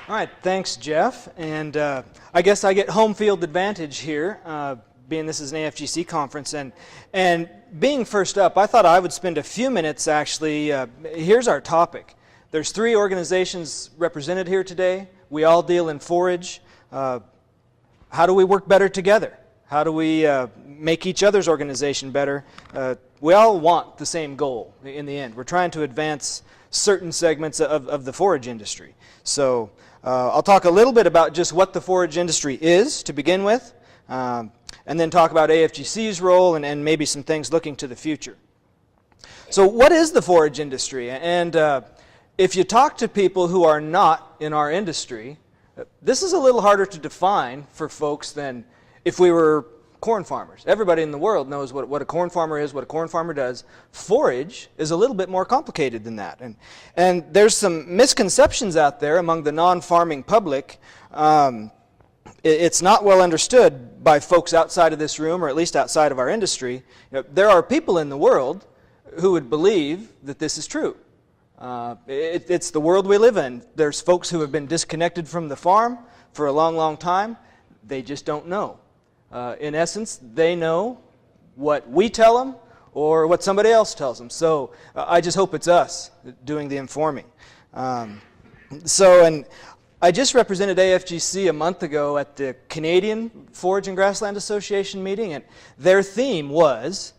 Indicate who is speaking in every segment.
Speaker 1: All right, thanks, Jeff. And I guess I get home field advantage here, being this is an AFGC conference. And being first up, I thought I would spend a few minutes actually. Here's our topic. There's 3 organizations represented here today. We all deal in forage. How do we work better together? How do we make each other's organization better? We all want the same goal in the end. We're trying to advance certain segments of the forage industry. So I'll talk a little bit about just what the forage industry is to begin with, and then talk about AFGC's role and maybe some things looking to the future. So what is the forage industry? And if you talk to people who are not in our industry, this is a little harder to define for folks than if we were corn farmers. Everybody in the world knows what a corn farmer is, what a corn farmer does. Forage is a little bit more complicated than that. And there's some misconceptions out there among the non-farming public. It's not well understood by folks outside of this room, or at least outside of our industry. There are people in the world who would believe that this is true. It's the world we live in. There's folks who have been disconnected from the farm for a long, long time. They just don't know. In essence, they know what we tell them or what somebody else tells them. So I just hope it's us doing the informing. And I just represented AFGC a month ago at the Canadian Forage and Grassland Association meeting, and their theme was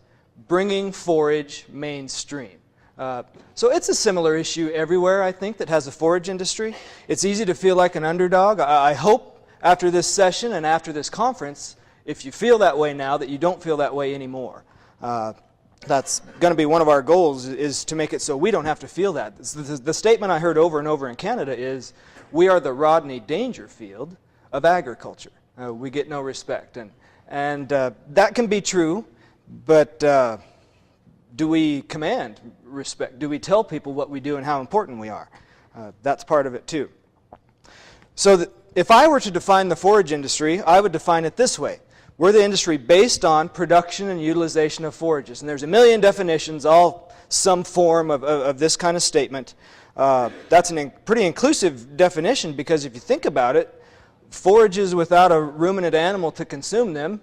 Speaker 1: bringing forage mainstream. So it's a similar issue everywhere, I think, that has a forage industry. It's easy to feel like an underdog. I hope after this session and after this conference, if you feel that way now, that you don't feel that way anymore. That's going to be one of our goals, is to make it so we don't have to feel that. The statement I heard over and over in Canada is, we are the Rodney Dangerfield of agriculture. We get no respect. And that can be true, but do we command respect? Do we tell people what we do and how important we are? That's part of it too. So if I were to define the forage industry, I would define it this way. We're the industry based on production and utilization of forages. And there's a million definitions, all some form of this kind of statement. That's a pretty inclusive definition, because if you think about it, forages without a ruminant animal to consume them,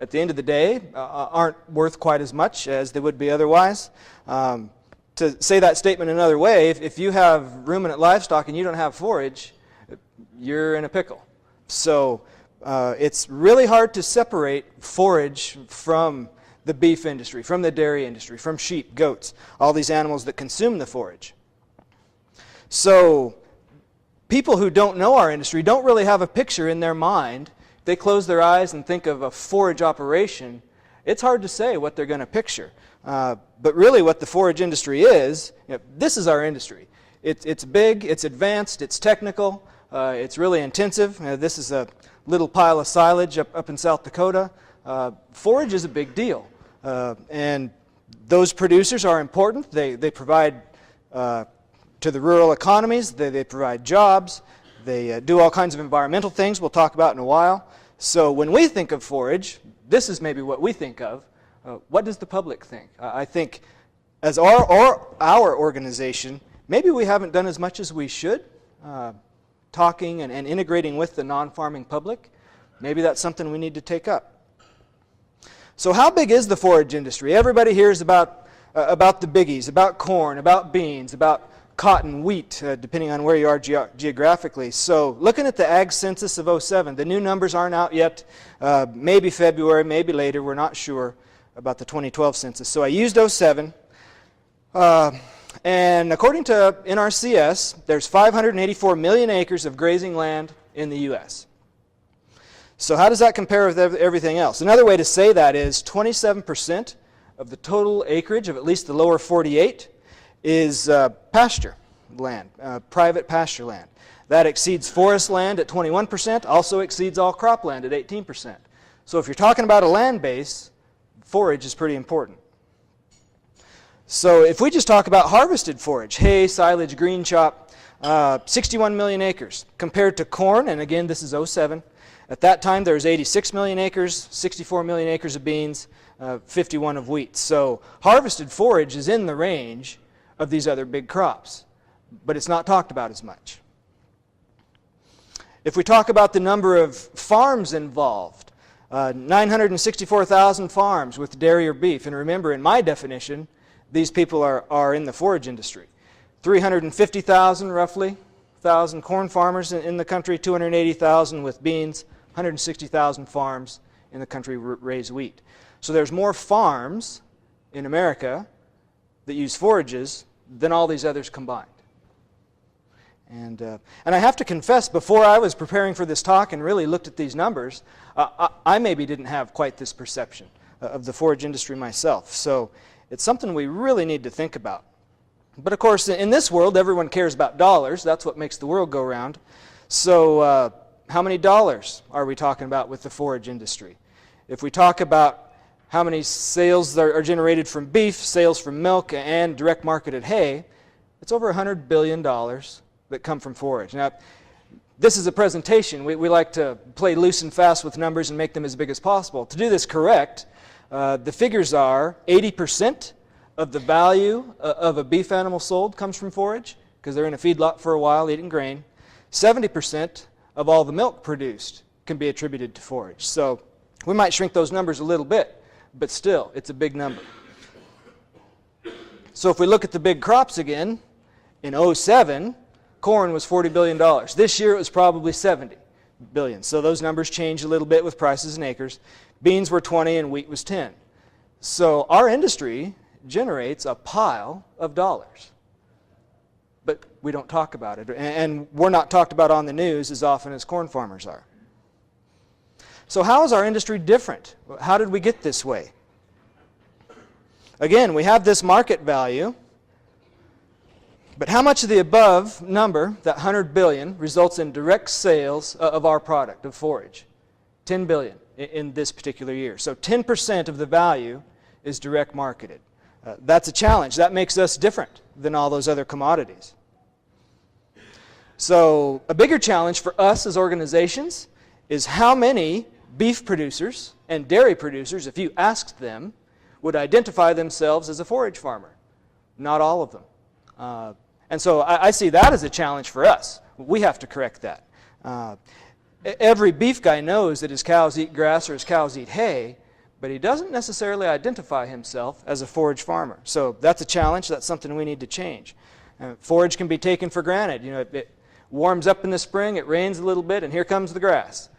Speaker 1: at the end of the day, aren't worth quite as much as they would be otherwise. To say that statement another way, if you have ruminant livestock and you don't have forage, you're in a pickle. So it's really hard to separate forage from the beef industry, from the dairy industry, from sheep, goats, all these animals that consume the forage. So people who don't know our industry don't really have a picture in their mind. If they close their eyes and think of a forage operation, it's hard to say what they're going to picture. But really what the forage industry is, this is our industry. It's big, it's advanced, it's technical, it's really intensive. This is a little pile of silage up in South Dakota. Forage is a big deal. And those producers are important. They provide to the rural economies, they provide jobs, they do all kinds of environmental things we'll talk about in a while. So when we think of forage, this is maybe what we think of. What does the public think? I think as our organization, maybe we haven't done as much as we should, talking and integrating with the non-farming public. Maybe that's something we need to take up. So how big is the forage industry? Everybody hears about the biggies, about corn, about beans, about cotton, wheat, depending on where you are geographically. So looking at the Ag Census of 07, the new numbers aren't out yet. Maybe February, maybe later, we're not sure about the 2012 census. So I used 07. And according to NRCS, there's 584 million acres of grazing land in the U.S. So how does that compare with everything else? Another way to say that is 27% of the total acreage of at least the lower 48 is pasture land, private pasture land. That exceeds forest land at 21%, also exceeds all cropland at 18%. So if you're talking about a land base, forage is pretty important. So if we just talk about harvested forage, hay, silage, green chop, 61 million acres compared to corn, and again this is 07. At that time there's 86 million acres, 64 million acres of beans, 51 of wheat. So harvested forage is in the range of these other big crops, but it's not talked about as much. If we talk about the number of farms involved, 964,000 farms with dairy or beef. And remember, in my definition, these people are in the forage industry. 350,000 roughly, corn farmers in the country, 280,000 with beans, 160,000 farms in the country raise wheat. So there's more farms in America that use forages than all these others combined. And I have to confess, before I was preparing for this talk and really looked at these numbers, I maybe didn't have quite this perception of the forage industry myself. So it's something we really need to think about. But of course, in this world, everyone cares about dollars. That's what makes the world go round. So how many dollars are we talking about with the forage industry? If we talk about how many sales are generated from beef, sales from milk, and direct marketed hay, it's over $100 billion that come from forage. Now, this is a presentation. We like to play loose and fast with numbers and make them as big as possible. To do this correct, the figures are 80% of the value of a beef animal sold comes from forage, because they're in a feedlot for a while eating grain. 70% of all the milk produced can be attributed to forage. So we might shrink those numbers a little bit, but still, it's a big number. So if we look at the big crops again, in 2007, corn was $40 billion. This year it was probably $70 billion. So those numbers change a little bit with prices in acres. Beans were 20 and wheat was 10. So our industry generates a pile of dollars. But we don't talk about it. And we're not talked about on the news as often as corn farmers are. So how is our industry different? How did we get this way? Again, we have this market value. But how much of the above number, that 100 billion, results in direct sales of our product, of forage? 10 billion in this particular year. So 10% of the value is direct marketed. That's a challenge. That makes us different than all those other commodities. So a bigger challenge for us as organizations is how many beef producers and dairy producers, if you asked them, would identify themselves as a forage farmer. Not all of them. And so I see that as a challenge for us. We have to correct that. Every beef guy knows that his cows eat grass or his cows eat hay, but he doesn't necessarily identify himself as a forage farmer. So that's a challenge. That's something we need to change. Forage can be taken for granted. You know, it warms up in the spring, it rains a little bit, and here comes the grass.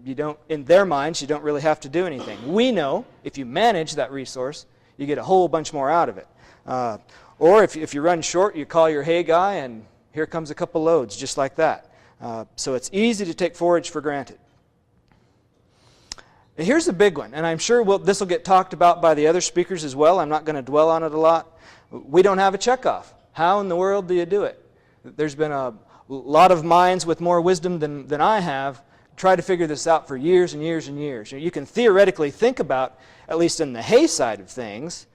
Speaker 1: In their minds, you don't really have to do anything. We know if you manage that resource, you get a whole bunch more out of it. Or if you run short, you call your hay guy, and here comes a couple loads, just like that. So it's easy to take forage for granted. And here's the big one, and I'm sure this will get talked about by the other speakers as well. I'm not going to dwell on it a lot. We don't have a checkoff. How in the world do you do it? There's been a lot of minds with more wisdom than I have try to figure this out for years and years and years. You can theoretically think about, at least in the hay side of things,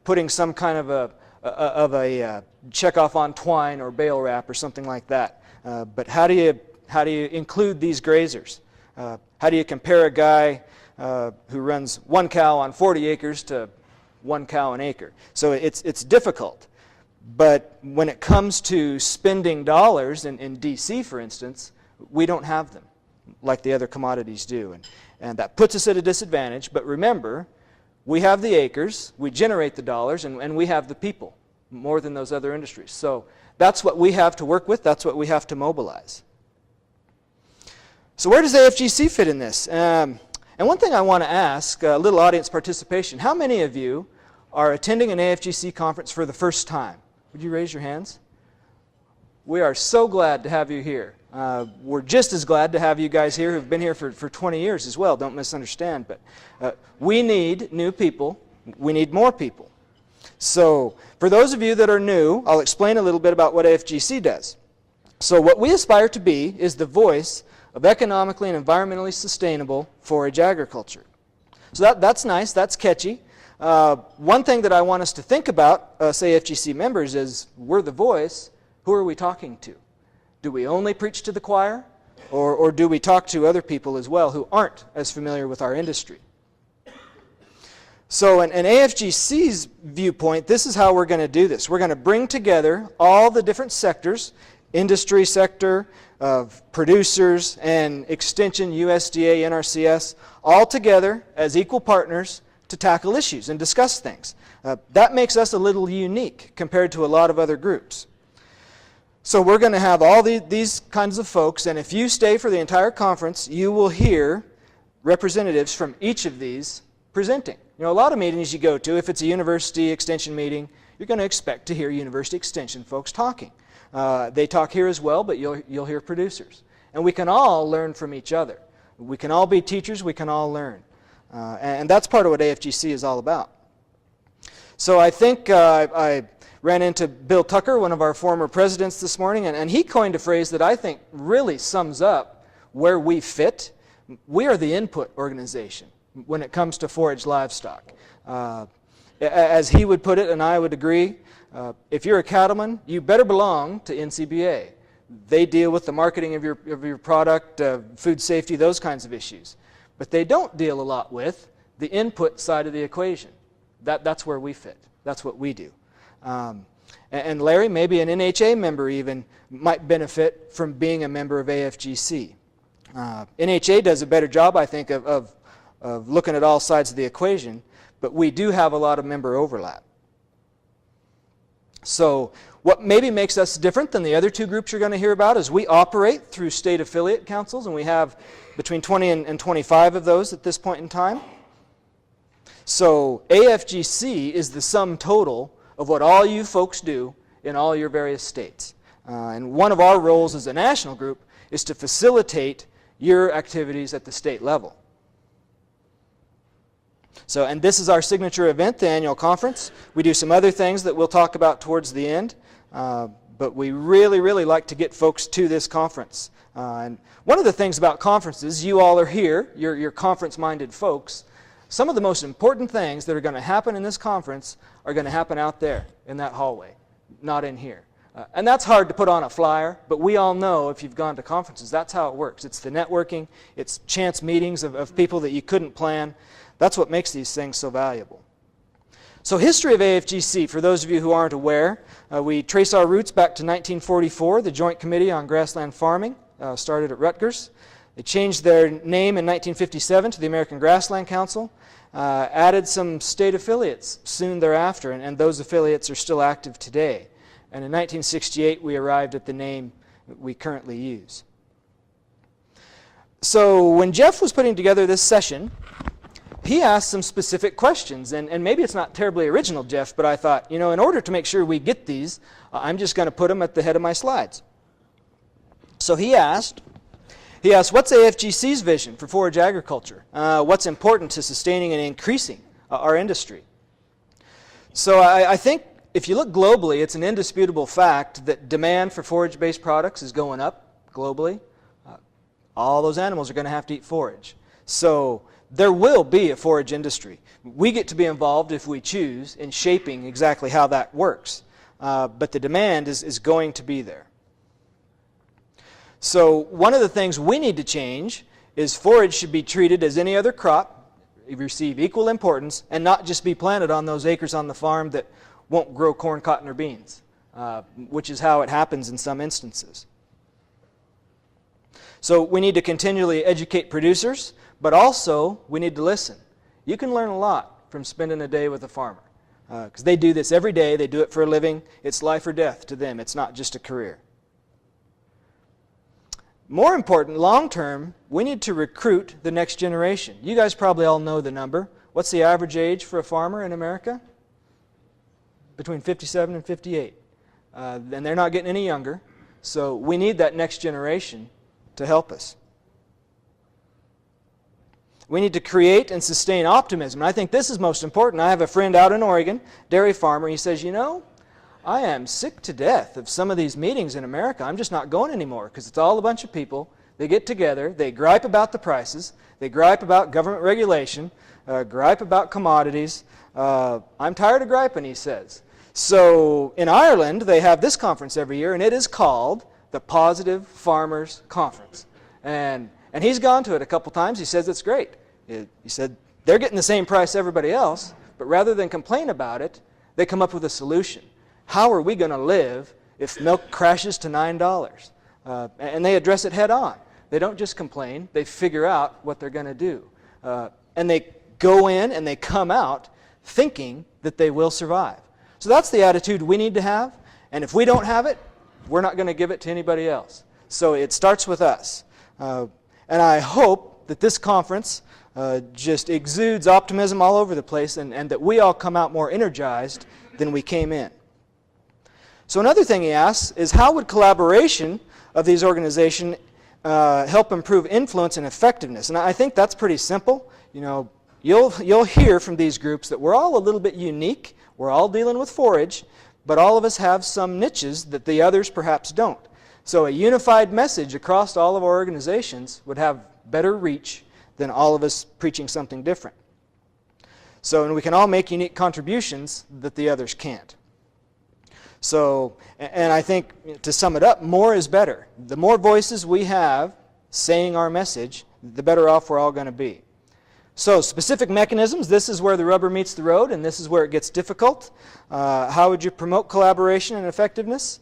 Speaker 1: putting some kind of a checkoff on twine or bale wrap or something like that. But how do you include these grazers? How do you compare a guy who runs one cow on 40 acres to one cow an acre? So it's difficult. But when it comes to spending dollars in DC, for instance, we don't have them like the other commodities do. And that puts us at a disadvantage. But remember, we have the acres, we generate the dollars, and we have the people more than those other industries. So that's what we have to work with. That's what we have to mobilize. So where does AFGC fit in this? And one thing I want to ask, a little audience participation. How many of you are attending an AFGC conference for the first time? Would you raise your hands? We are so glad to have you here. We're just as glad to have you guys here who've been here for 20 years as well. Don't misunderstand. But we need new people. We need more people. So for those of you that are new, I'll explain a little bit about what AFGC does. So what we aspire to be is the voice of economically and environmentally sustainable forage agriculture. So that's nice. That's catchy. One thing that I want us to think about, us AFGC members, is we're the voice. Who are we talking to? Do we only preach to the choir? Or do we talk to other people as well who aren't as familiar with our industry? So in AFGC's viewpoint, this is how we're going to do this. We're going to bring together all the different sectors industry sector, of producers, and Extension, USDA, NRCS, all together as equal partners to tackle issues and discuss things. That makes us a little unique compared to a lot of other groups. So we're going to have all these kinds of folks, and if you stay for the entire conference, you will hear representatives from each of these presenting. You know, a lot of meetings you go to, if it's a university extension meeting, you're going to expect to hear university extension folks talking. They talk here as well, but you'll hear producers. And we can all learn from each other. We can all be teachers, we can all learn. And that's part of what AFGC is all about. So I think I ran into Bill Tucker, one of our former presidents this morning, and he coined a phrase that I think really sums up where we fit. We are the input organization when it comes to forage livestock. As he would put it, and I would agree, if you're a cattleman, you better belong to NCBA. They deal with the marketing of your product, food safety, those kinds of issues. But they don't deal a lot with the input side of the equation. That's where we fit. That's what we do. And Larry, maybe an NHA member even, might benefit from being a member of AFGC. NHA does a better job, I think, of looking at all sides of the equation, but we do have a lot of member overlap. So what maybe makes us different than the other two groups you're going to hear about is we operate through state affiliate councils, and we have between 20 and 25 of those at this point in time. So AFGC is the sum total of what all you folks do in all your various states. And one of our roles as a national group is to facilitate your activities at the state level. So, and this is our signature event, the annual conference. We do some other things that we'll talk about towards the end, but we really, really like to get folks to this conference. And one of the things about conferences, you all are here, you're conference-minded folks. Some of the most important things that are going to happen in this conference are going to happen out there in that hallway, not in here. And that's hard to put on a flyer, but we all know if you've gone to conferences, that's how it works. It's the networking, it's chance meetings of people that you couldn't plan. That's what makes these things so valuable. So history of AFGC, for those of you who aren't aware, we trace our roots back to 1944. The Joint Committee on Grassland Farming started at Rutgers. They changed their name in 1957 to the American Grassland Council, added some state affiliates soon thereafter, and those affiliates are still active today. And in 1968, we arrived at the name that we currently use. So when Jeff was putting together this session, he asked some specific questions, and maybe it's not terribly original, Jeff, but I thought, you know, in order to make sure we get these, I'm just going to put them at the head of my slides. So he asked, what's AFGC's vision for forage agriculture? What's important to sustaining and increasing our industry? So I think if you look globally, it's an indisputable fact that demand for forage-based products is going up globally. All those animals are going to have to eat forage. So there will be a forage industry. We get to be involved, if we choose, in shaping exactly how that works. But the demand is going to be there. So one of the things we need to change is forage should be treated as any other crop, receive equal importance, and not just be planted on those acres on the farm that won't grow corn, cotton, or beans, which is how it happens in some instances. So we need to continually educate producers, but also we need to listen. You can learn a lot from spending a day with a farmer, because they do this every day. They do it for a living. It's life or death to them. It's not just a career. More important, long term, we need to recruit the next generation. You guys probably all know the number. What's the average age for a farmer in America? Between 57 and 58. And they're not getting any younger. So we need that next generation to help us. We need to create and sustain optimism. And I think this is most important. I have a friend out in Oregon, dairy farmer. He says, you know, I am sick to death of some of these meetings in America. I'm just not going anymore because it's all a bunch of people. They get together, they gripe about the prices, they gripe about government regulation, gripe about commodities. I'm tired of griping, he says. So in Ireland, they have this conference every year, and it is called the Positive Farmers Conference. And he's gone to it a couple times. He says it's great. He said they're getting the same price everybody else, but rather than complain about it, they come up with a solution. How are we going to live if milk crashes to $9. And they address it head on. They don't just complain, they figure out what they're going to do. And they go in and they come out thinking that they will survive. So that's the attitude we need to have. And if we don't have it, we're not going to give it to anybody else. So it starts with us. And I hope that this conference just exudes optimism all over the place, and that we all come out more energized than we came in. So another thing he asks is, how would collaboration of these organizations help improve influence and effectiveness? And I think that's pretty simple. You know, you'll hear from these groups that we're all a little bit unique. We're all dealing with forage, but all of us have some niches that the others perhaps don't. So a unified message across all of our organizations would have better reach than all of us preaching something different. So, and we can all make unique contributions that the others can't. So, and I think to sum it up, more is better. The more voices we have saying our message, the better off we're all going to be. So, specific mechanisms, this is where the rubber meets the road, and this is where it gets difficult. How would you promote collaboration and effectiveness?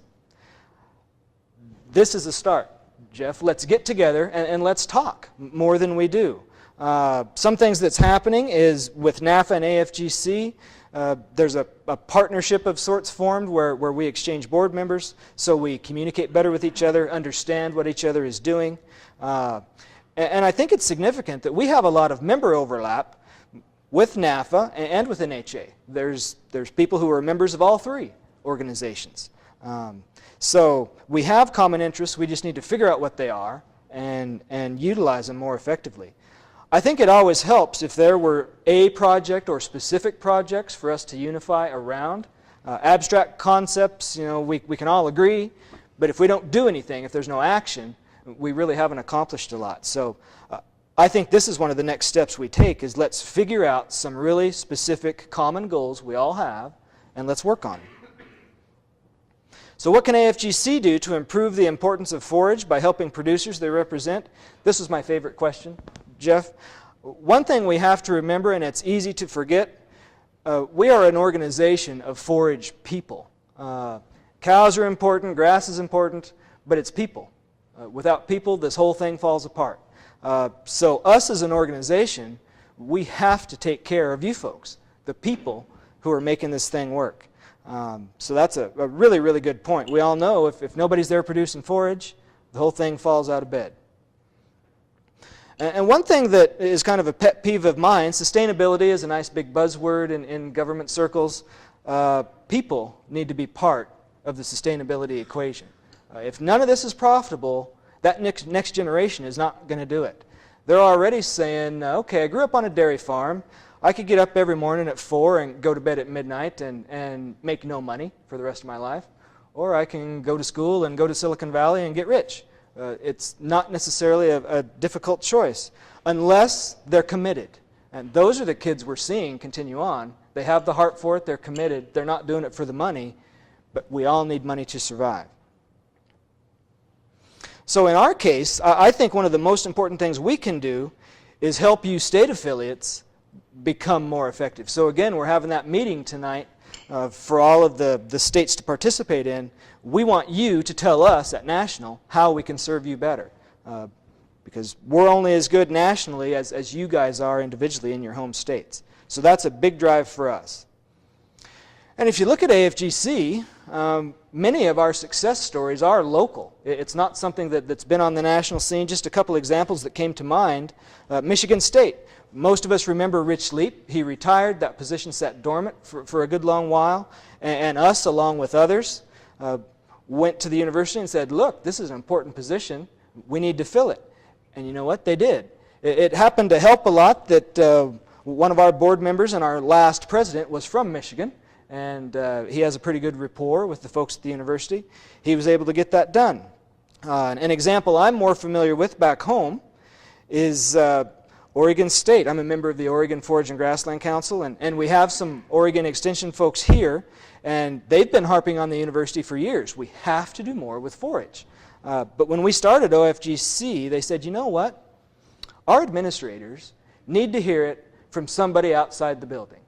Speaker 1: This is a start, Jeff. Let's get together and let's talk more than we do. Some things that's happening is with NAFA and AFGC, there's a partnership of sorts formed where we exchange board members so we communicate better with each other, understand what each other is doing. And I think it's significant that we have a lot of member overlap with NAFA and with NHA. There's people who are members of all three organizations. So we have common interests, we just need to figure out what they are and utilize them more effectively. I think it always helps if there were a project or specific projects for us to unify around. Abstract concepts, you know, we can all agree, but if we don't do anything, if there's no action, we really haven't accomplished a lot. So I think this is one of the next steps we take, is let's figure out some really specific common goals we all have, and let's work on them. So what can AFGC do to improve the importance of forage by helping producers they represent? This is my favorite question, Jeff. One thing we have to remember, and it's easy to forget, we are an organization of forage people. Cows are important, grass is important, but it's people. Without people, this whole thing falls apart. So us as an organization, we have to take care of you folks, the people who are making this thing work. So that's a really, really good point. We all know if nobody's there producing forage, the whole thing falls out of bed. And one thing that is kind of a pet peeve of mine, sustainability is a nice big buzzword in government circles. People need to be part of the sustainability equation. If none of this is profitable, that next generation is not going to do it. They're already saying, okay, I grew up on a dairy farm. I could get up every morning at 4 and go to bed at midnight and make no money for the rest of my life. Or I can go to school and go to Silicon Valley and get rich. It's not necessarily a difficult choice unless they're committed. And those are the kids we're seeing continue on. They have the heart for it, they're committed, they're not doing it for the money, but we all need money to survive. So in our case, I think one of the most important things we can do is help you state affiliates become more effective. So again, we're having that meeting tonight for all of the states to participate in. We want you to tell us at National how we can serve you better. Because we're only as good nationally as you guys are individually in your home states. So that's a big drive for us. And if you look at AFGC, many of our success stories are local. It's not something that's been on the national scene. Just a couple examples that came to mind. Michigan State. Most of us remember Rich Leap. He retired. That position sat dormant for a good long while. And us, along with others, went to the university and said, look, this is an important position. We need to fill it. And you know what? They did. It happened to help a lot that one of our board members and our last president was from Michigan. And he has a pretty good rapport with the folks at the university. He was able to get that done. An example I'm more familiar with back home is Oregon State. I'm a member of the Oregon Forage and Grassland Council, and we have some Oregon Extension folks here, and they've been harping on the university for years. We have to do more with forage. But when we started OFGC, they said, you know what? Our administrators need to hear it from somebody outside the building.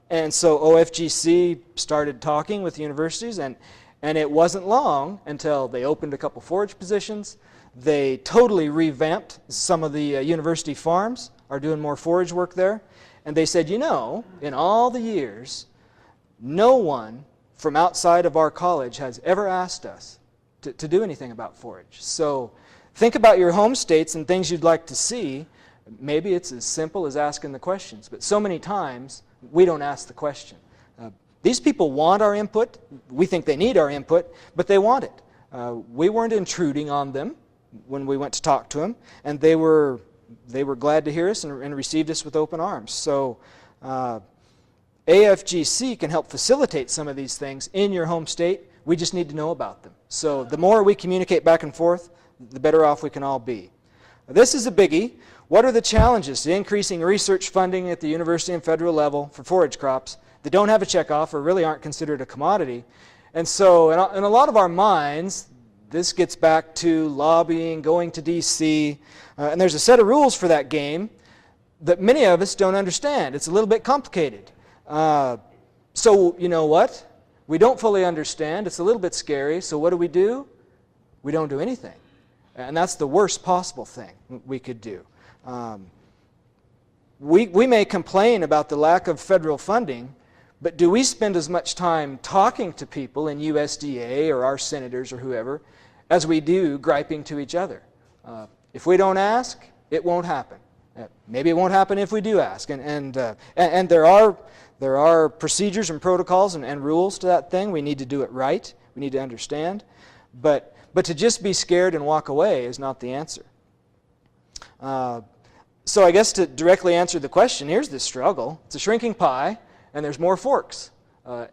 Speaker 1: And so OFGC started talking with universities, and And it wasn't long until they opened a couple forage positions. They totally revamped some of the university farms, are doing more forage work there. And they said, you know, in all the years, no one from outside of our college has ever asked us to do anything about forage. So think about your home states and things you'd like to see. Maybe it's as simple as asking the questions, but so many times we don't ask the question. These people want our input. We think they need our input, but they want it. We weren't intruding on them when we went to talk to them, and they were glad to hear us and received us with open arms. So AFGC can help facilitate some of these things in your home state. We just need to know about them. So the more we communicate back and forth, the better off we can all be. This is a biggie. What are the challenges to increasing research funding at the university and federal level for forage crops that don't have a checkoff or really aren't considered a commodity? And so in a lot of our minds, this gets back to lobbying, going to D.C., and there's a set of rules for that game that many of us don't understand. It's a little bit complicated. So you know what? We don't fully understand. It's a little bit scary. So what do? We don't do anything. And that's the worst possible thing we could do. We may complain about the lack of federal funding, but do we spend as much time talking to people in USDA or our senators or whoever as we do griping to each other? If we don't ask, it won't happen. Maybe it won't happen if we do ask. And there are procedures and protocols and rules to that thing. We need to do it right. We need to understand. But to just be scared and walk away is not the answer. So I guess to directly answer the question, here's the struggle. It's a shrinking pie, and there's more forks.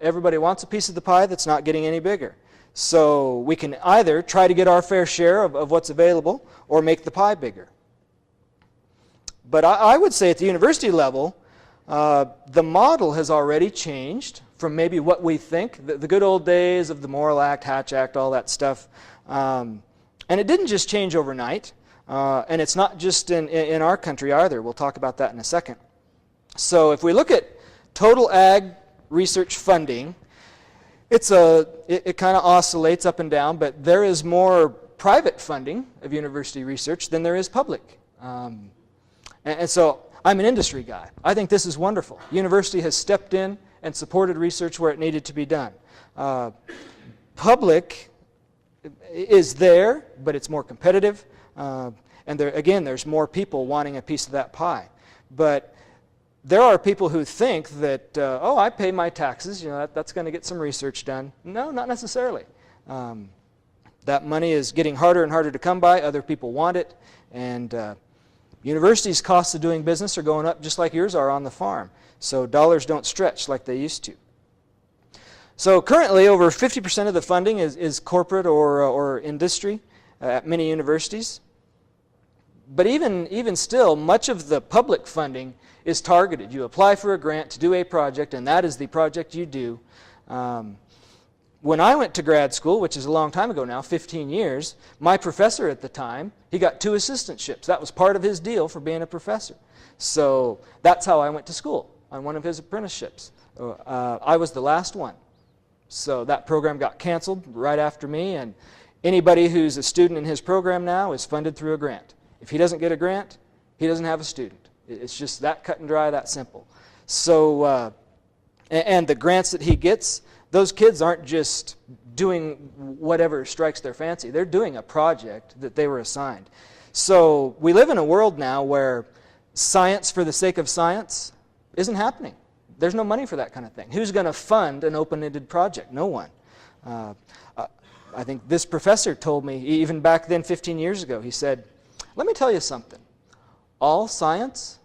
Speaker 1: Everybody wants a piece of the pie that's not getting any bigger. So we can either try to get our fair share of what's available or make the pie bigger. But I would say at the university level, the model has already changed from maybe what we think, the good old days of the Morrill Act, Hatch Act, all that stuff. And it didn't just change overnight. And it's not just in our country either. We'll talk about that in a second. So if we look at total ag research funding, it kind of oscillates up and down, but there is more private funding of university research than there is public. And so I'm an industry guy. I think this is wonderful. University has stepped in and supported research where it needed to be done. Public is there, but it's more competitive. And again, there's more people wanting a piece of that pie. But there are people who think that, oh, I pay my taxes, you know, that's going to get some research done. No, not necessarily. That money is getting harder and harder to come by. Other people want it. And universities' costs of doing business are going up just like yours are on the farm. So dollars don't stretch like they used to. So currently, over 50% of the funding is corporate or industry at many universities. But even still, much of the public funding is targeted. You apply for a grant to do a project, and that is the project you do. When I went to grad school, which is a long time ago now, 15 years, my professor at the time, he got 2 assistantships. That was part of his deal for being a professor. So that's how I went to school, on one of his apprenticeships. I was the last one. So that program got canceled right after me, and anybody who's a student in his program now is funded through a grant. If he doesn't get a grant, he doesn't have a student. It's just that cut and dry, that simple. So, and the grants that he gets, those kids aren't just doing whatever strikes their fancy. They're doing a project that they were assigned. So we live in a world now where science for the sake of science isn't happening. There's no money for that kind of thing. Who's going to fund an open-ended project? No one. I think this professor told me, even back then 15 years ago, he said, let me tell you something. All science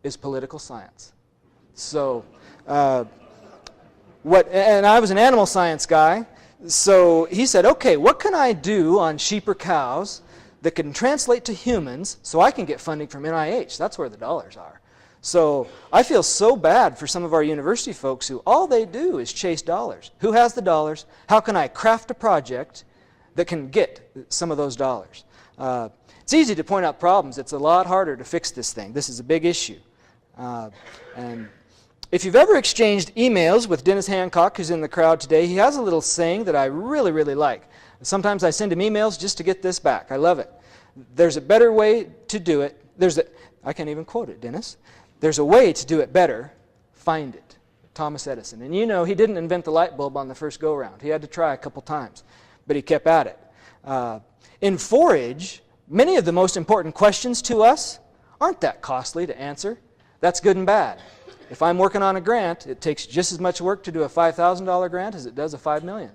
Speaker 1: is political science. So, and I was an animal science guy, so he said, okay, what can I do on sheep or cows that can translate to humans so I can get funding from NIH? That's where the dollars are. So I feel so bad for some of our university folks who all they do is chase dollars. Who has the dollars? How can I craft a project that can get some of those dollars? It's easy to point out problems. It's a lot harder to fix this thing. This is a big issue. And If you've ever exchanged emails with Dennis Hancock, who's in the crowd today, he has a little saying that I really, really like. Sometimes I send him emails just to get this back. I love it. There's a better way to do it. I can't even quote it, Dennis. There's a way to do it better. Find it. Thomas Edison. And you know, he didn't invent the light bulb on the first go-round. He had to try a couple times, but he kept at it. In Forage, many of the most important questions to us aren't that costly to answer. That's good and bad. If I'm working on a grant, it takes just as much work to do a $5,000 grant as it does a $5 million.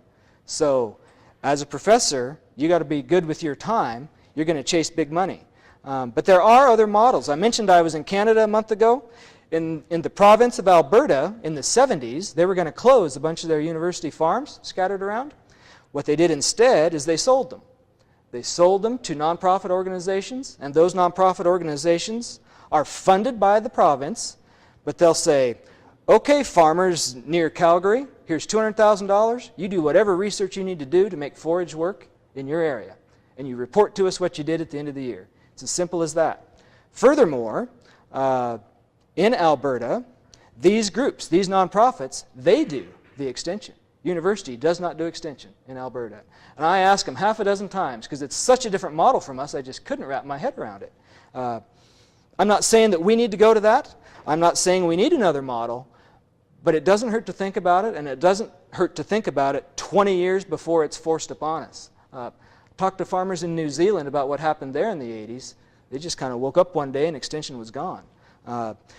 Speaker 1: So as a professor, you got to be good with your time. You're going to chase big money. But there are other models. I mentioned I was in Canada a month ago. In the province of Alberta, in the 70s, they were going to close a bunch of their university farms scattered around. What they did instead is they sold them. They sold them to nonprofit organizations, and those nonprofit organizations are funded by the province, but they'll say, okay, farmers near Calgary, here's $200,000. You do whatever research you need to do to make forage work in your area, and you report to us what you did at the end of the year. It's as simple as that. Furthermore, in Alberta, these groups, these nonprofits, they do the extension. University does not do extension in Alberta. And I ask them half a dozen times because it's such a different model from us, I just couldn't wrap my head around it. I'm not saying that we need to go to that. I'm not saying we need another model, but it doesn't hurt to think about it, and it doesn't hurt to think about it 20 years before it's forced upon us. Talked to farmers in New Zealand about what happened there in the 80s. They just kind of woke up one day and extension was gone.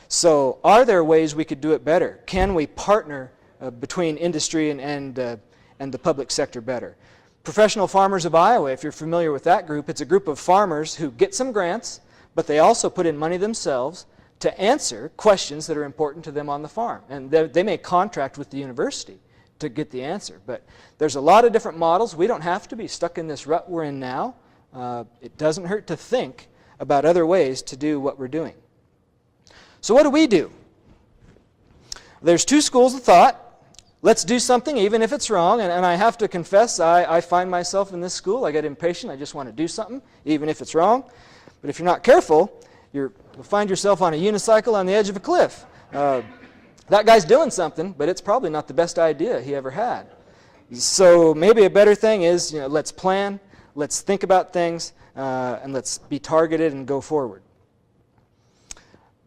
Speaker 1: So are there ways we could do it better? Can we partner between industry and the public sector better? Professional Farmers of Iowa, if you're familiar with that group, it's a group of farmers who get some grants, but they also put in money themselves to answer questions that are important to them on the farm. And they may contract with the university to get the answer. But there's a lot of different models. We don't have to be stuck in this rut we're in now. It doesn't hurt to think about other ways to do what we're doing. So what do? There's two schools of thought. Let's do something even if it's wrong. And I have to confess, I find myself in this school. I get impatient. I just want to do something even if it's wrong. But if you're not careful, you'll find yourself on a unicycle on the edge of a cliff. That guy's doing something, but it's probably not the best idea he ever had. So maybe a better thing is, let's plan, let's think about things, and let's be targeted and go forward.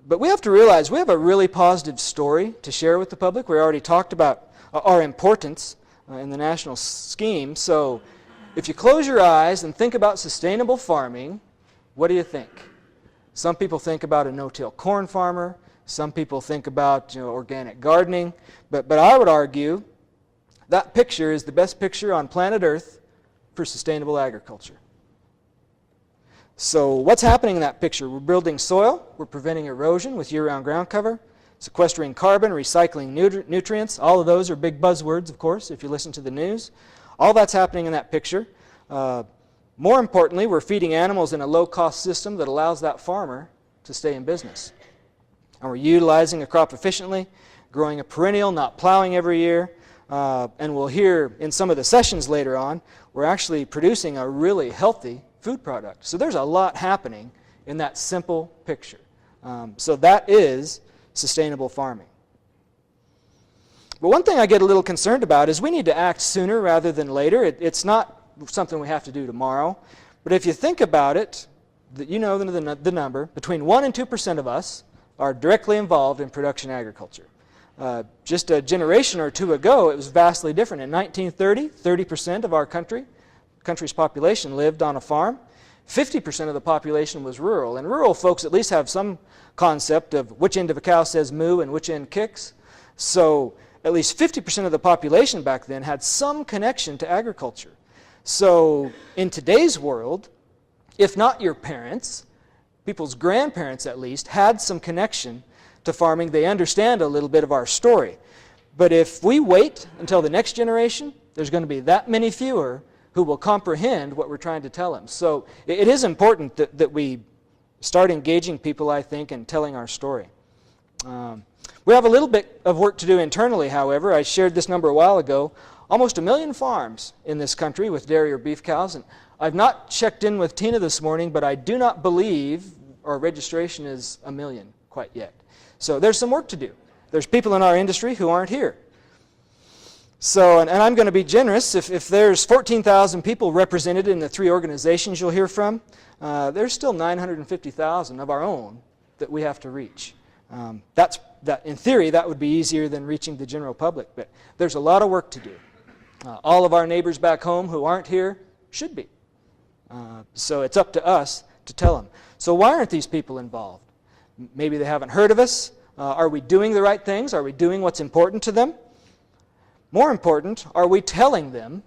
Speaker 1: But we have to realize we have a really positive story to share with the public. We already talked about our importance in the national scheme. So if you close your eyes and think about sustainable farming, what do you think? Some people think about a no-till corn farmer. Some people think about organic gardening. But I would argue that picture is the best picture on planet Earth for sustainable agriculture. So what's happening in that picture? We're building soil, we're preventing erosion with year-round ground cover, sequestering carbon, recycling nutrients. All of those are big buzzwords, of course, if you listen to the news. All that's happening in that picture. More importantly, we're feeding animals in a low-cost system that allows that farmer to stay in business. And we're utilizing a crop efficiently, growing a perennial, not plowing every year. And we'll hear in some of the sessions later on, we're actually producing a really healthy food product. So there's a lot happening in that simple picture. So that is sustainable farming. But one thing I get a little concerned about is we need to act sooner rather than later. It's not something we have to do tomorrow. But if you think about it, you know the number, between 1% and 2% of us are directly involved in production agriculture. Just a generation or two ago, it was vastly different. In 1930, 30% of our country's population lived on a farm. 50% of the population was rural. And rural folks at least have some concept of which end of a cow says moo and which end kicks. So at least 50% of the population back then had some connection to agriculture. So in today's world, if not your parents, people's grandparents at least, had some connection to farming. They understand a little bit of our story. But if we wait until the next generation, there's going to be that many fewer who will comprehend what we're trying to tell them. So it is important that we start engaging people, I think, and telling our story. We have a little bit of work to do internally, however. I shared this number a while ago. Almost 1 million farms in this country with dairy or beef cows. And I've not checked in with Tina this morning, but I do not believe our registration is 1 million quite yet. So there's some work to do. there's people in our industry who aren't here. So, and I'm going to be generous. If there's 14,000 people represented in the 3 organizations you'll hear from, there's still 950,000 of our own that we have to reach. In theory, that would be easier than reaching the general public, but there's a lot of work to do. All of our neighbors back home who aren't here should be. So it's up to us to tell them. So why aren't these people involved? Maybe they haven't heard of us. Are we doing the right things? Are we doing what's important to them? More important, are we telling them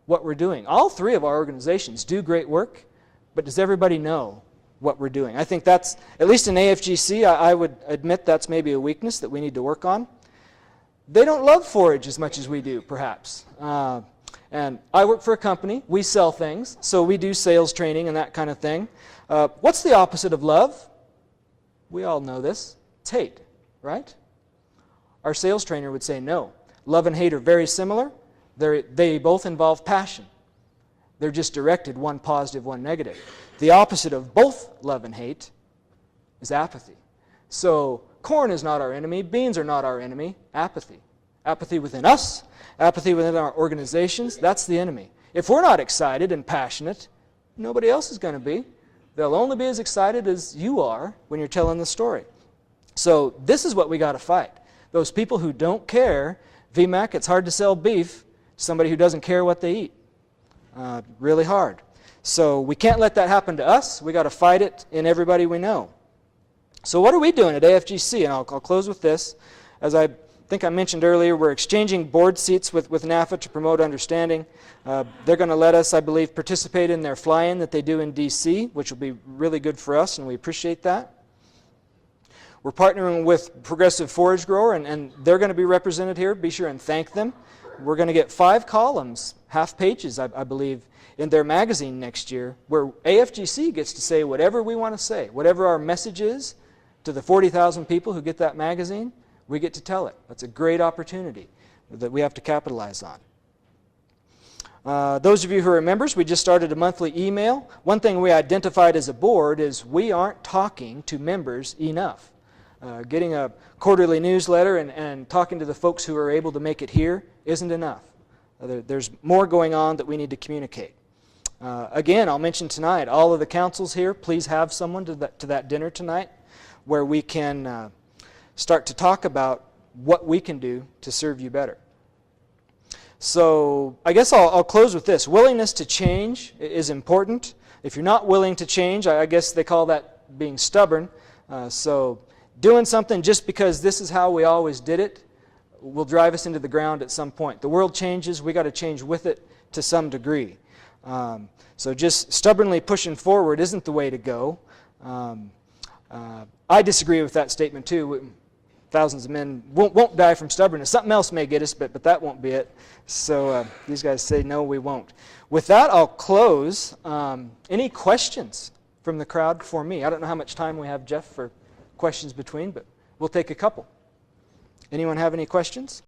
Speaker 1: what we're doing? All 3 of our organizations do great work, but does everybody know what we're doing? I think that's, at least in AFGC, I would admit that's maybe a weakness that we need to work on. They don't love Forage as much as we do, perhaps. And I work for a company. We sell things, so we do sales training and that kind of thing. What's the opposite of love? We all know this. It's hate, right? Our sales trainer would say no. Love and hate are very similar. They both involve passion. They're just directed, one positive, one negative. The opposite of both love and hate is apathy. So corn is not our enemy. Beans are not our enemy. Apathy. Apathy within us, apathy within our organizations, that's the enemy. If we're not excited and passionate, nobody else is going to be. They'll only be as excited as you are when you're telling the story. So this is what we got to fight. Those people who don't care. VMAC, it's hard to sell beef to somebody who doesn't care what they eat. Really hard. So we can't let that happen to us. We got to fight it in everybody we know. So what are we doing at AFGC? And I'll close with this. As I think I mentioned earlier, we're exchanging board seats with NAFA to promote understanding. They're going to let us, I believe, participate in their fly-in that they do in DC, which will be really good for us, and we appreciate that. We're partnering with Progressive Forage Grower, and they're going to be represented here. Be sure and thank them. We're going to get 5 columns, half pages, I believe, in their magazine next year, where AFGC gets to say whatever we want to say. Whatever our message is to the 40,000 people who get that magazine, we get to tell it. That's a great opportunity that we have to capitalize on. Those of you who are members, we just started a monthly email. One thing we identified as a board is we aren't talking to members enough. Getting a quarterly newsletter and talking to the folks who are able to make it here isn't enough. There's more going on that we need to communicate. Again, I'll mention tonight, all of the councils here, please have someone to that dinner tonight where we can start to talk about what we can do to serve you better. So I guess I'll close with this. Willingness to change is important. If you're not willing to change, I guess they call that being stubborn. So doing something just because this is how we always did it will drive us into the ground at some point. The world changes. We got to change with it to some degree. So just stubbornly pushing forward isn't the way to go. I disagree with that statement too. Thousands of men won't die from stubbornness. Something else may get us, but that won't be it. So these guys say, no, we won't. With that, I'll close. Any questions from the crowd for me? I don't know how much time we have, Jeff, for questions between, but we'll take a couple. Anyone have any questions?